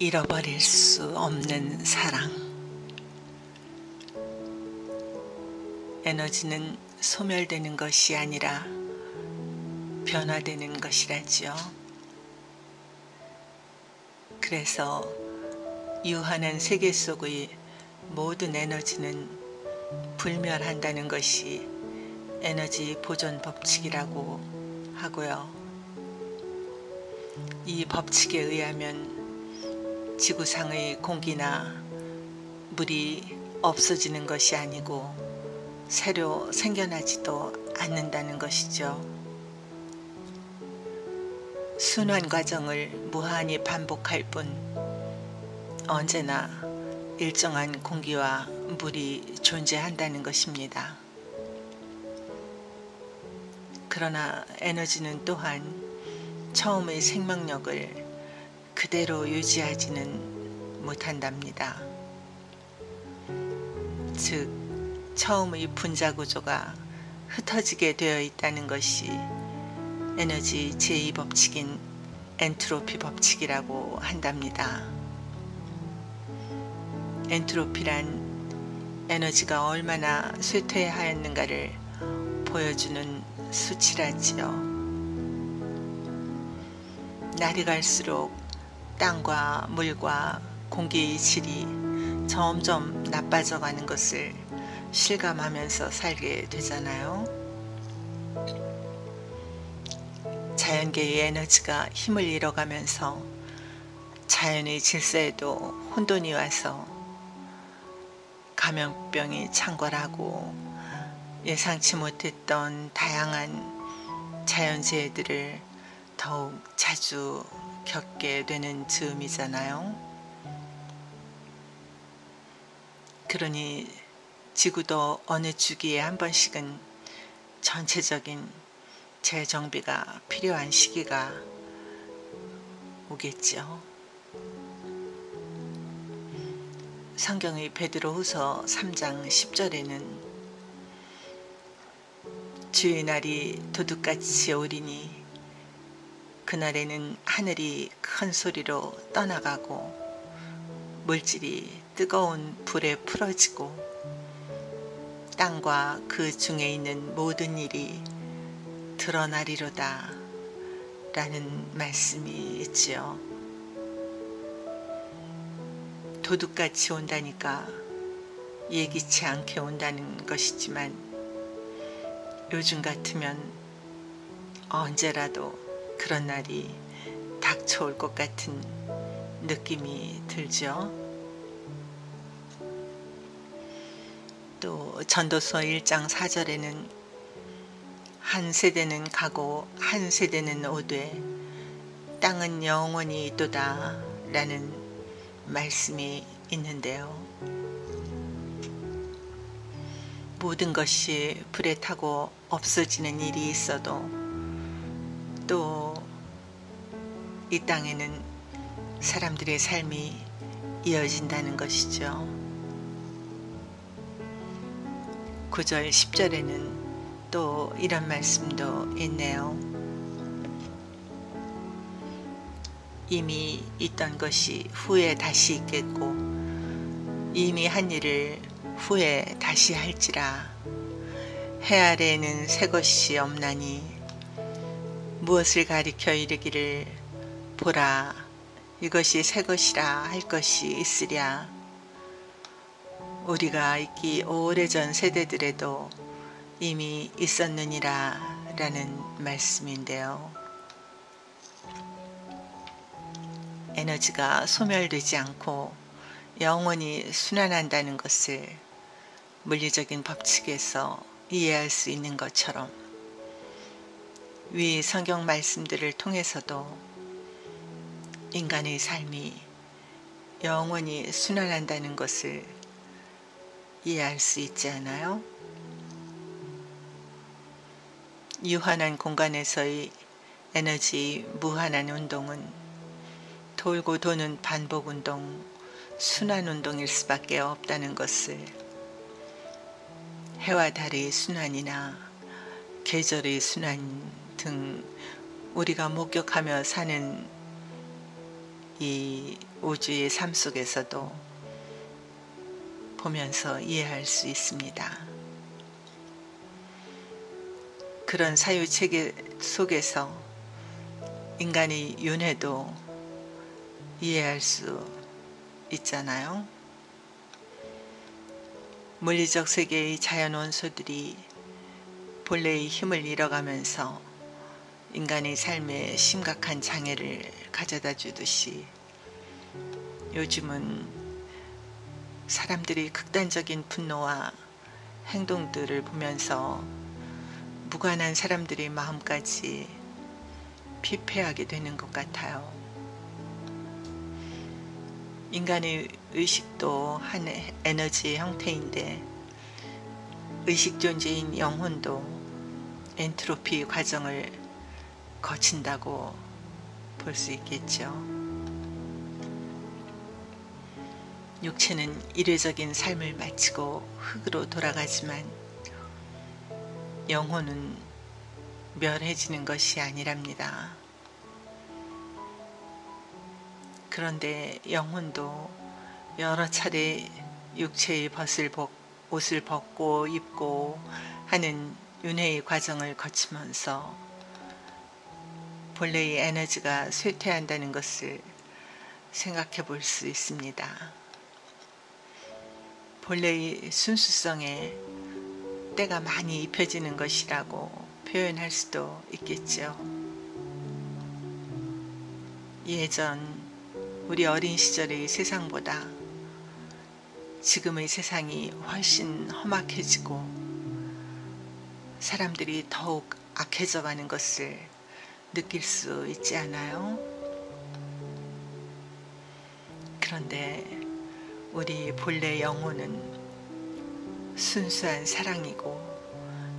잃어버릴 수 없는 사랑. 에너지는 소멸되는 것이 아니라 변화되는 것이라지요. 그래서 유한한 세계 속의 모든 에너지는 불멸한다는 것이 에너지 보존 법칙이라고 하고요. 이 법칙에 의하면 지구상의 공기나 물이 없어지는 것이 아니고 새로 생겨나지도 않는다는 것이죠. 순환 과정을 무한히 반복할 뿐 언제나 일정한 공기와 물이 존재한다는 것입니다. 그러나 에너지는 또한 처음의 생명력을 그대로 유지하지는 못한답니다. 즉, 처음의 분자 구조가 흩어지게 되어 있다는 것이 에너지 제2법칙인 엔트로피 법칙이라고 한답니다. 엔트로피란 에너지가 얼마나 쇠퇴하였는가를 보여주는 수치라지요. 날이 갈수록 땅과 물과 공기의 질이 점점 나빠져가는 것을 실감하면서 살게 되잖아요. 자연계의 에너지가 힘을 잃어가면서 자연의 질서에도 혼돈이 와서 감염병이 창궐하고 예상치 못했던 다양한 자연재해들을 더욱 자주 겪게 되는 즈음이잖아요. 그러니 지구도 어느 주기에 한 번씩은 전체적인 재정비가 필요한 시기가 오겠죠. 성경의 베드로후서 3장 10절에는 주의 날이 도둑같이 오리니 그날에는 하늘이 큰 소리로 떠나가고 물질이 뜨거운 불에 풀어지고 땅과 그 중에 있는 모든 일이 드러나리로다 라는 말씀이 있지요. 도둑같이 온다니까 예기치 않게 온다는 것이지만 요즘 같으면 언제라도 그런 날이 닥쳐올 것 같은 느낌이 들죠. 또 전도서 1장 4절에는 한 세대는 가고 한 세대는 오되 땅은 영원히 있도다 라는 말씀이 있는데요. 모든 것이 불에 타고 없어지는 일이 있어도 또 이 땅에는 사람들의 삶이 이어진다는 것이죠. 9절 10절에는 또 이런 말씀도 있네요. 이미 있던 것이 후에 다시 있겠고 이미 한 일을 후에 다시 할지라. 해 아래에는 새 것이 없나니 무엇을 가리켜 이르기를 보라 이것이 새 것이라 할 것이 있으랴. 우리가 있기 오래전 세대들에도 이미 있었느니라 라는 말씀인데요. 에너지가 소멸되지 않고 영원히 순환한다는 것을 물리적인 법칙에서 이해할 수 있는 것처럼 위 성경 말씀들을 통해서도 인간의 삶이 영원히 순환한다는 것을 이해할 수 있지 않아요? 유한한 공간에서의 에너지 무한한 운동은 돌고 도는 반복 운동, 순환 운동일 수밖에 없다는 것을 해와 달의 순환이나 계절의 순환 등 우리가 목격하며 사는 이 우주의 삶 속에서도 보면서 이해할 수 있습니다. 그런 사유체계 속에서 인간의 윤회도 이해할 수 있잖아요. 물리적 세계의 자연 원소들이 본래의 힘을 잃어가면서 인간의 삶에 심각한 장애를 가져다 주듯이 요즘은 사람들이 극단적인 분노와 행동들을 보면서 무관한 사람들의 마음까지 피폐하게 되는 것 같아요. 인간의 의식도 한 에너지의 형태인데 의식 존재인 영혼도 엔트로피 과정을 거친다고 볼 수 있겠죠. 육체는 일회적인 삶을 마치고 흙으로 돌아가지만 영혼은 멸해지는 것이 아니랍니다. 그런데 영혼도 여러 차례 육체의 옷을 벗고 입고 하는 윤회의 과정을 거치면서 본래의 에너지가 쇠퇴한다는 것을 생각해 볼 수 있습니다. 본래의 순수성에 때가 많이 입혀지는 것이라고 표현할 수도 있겠죠. 예전 우리 어린 시절의 세상보다 지금의 세상이 훨씬 험악해지고 사람들이 더욱 악해져 가는 것을 느낄 수 있지 않아요? 그런데 우리 본래 영혼은 순수한 사랑이고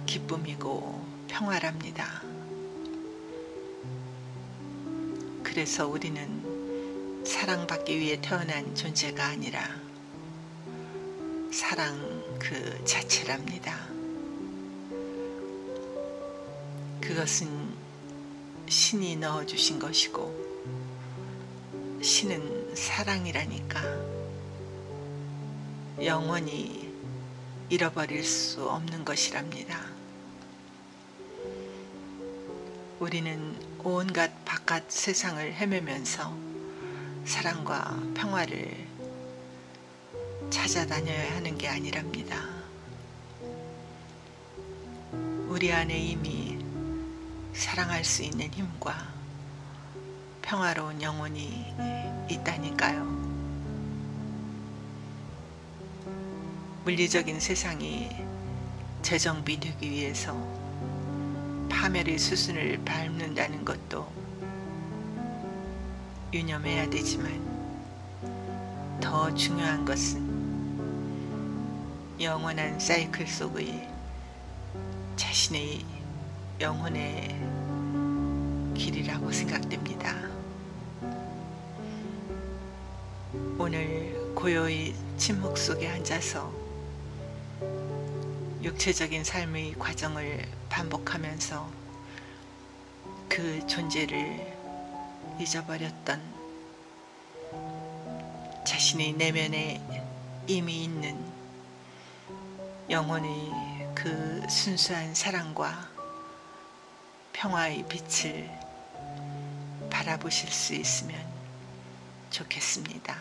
기쁨이고 평화랍니다. 그래서 우리는 사랑받기 위해 태어난 존재가 아니라 사랑 그 자체랍니다. 그것은 신이 넣어주신 것이고 신은 사랑이라니까 영원히 잃어버릴 수 없는 것이랍니다. 우리는 온갖 바깥 세상을 헤매면서 사랑과 평화를 찾아다녀야 하는 게 아니랍니다. 우리 안에 이미 사랑할 수 있는 힘과 평화로운 영혼이 있다니까요. 물리적인 세상이 재정비되기 위해서 파멸의 수순을 밟는다는 것도 유념해야 되지만 더 중요한 것은 영원한 사이클 속의 자신의 영혼의 길이라고 생각됩니다. 오늘 고요히 침묵 속에 앉아서 육체적인 삶의 과정을 반복하면서 그 존재를 잊어버렸던 자신의 내면에 이미 있는 영혼의 그 순수한 사랑과 평화의 빛을 바라보실 수 있으면 좋겠습니다.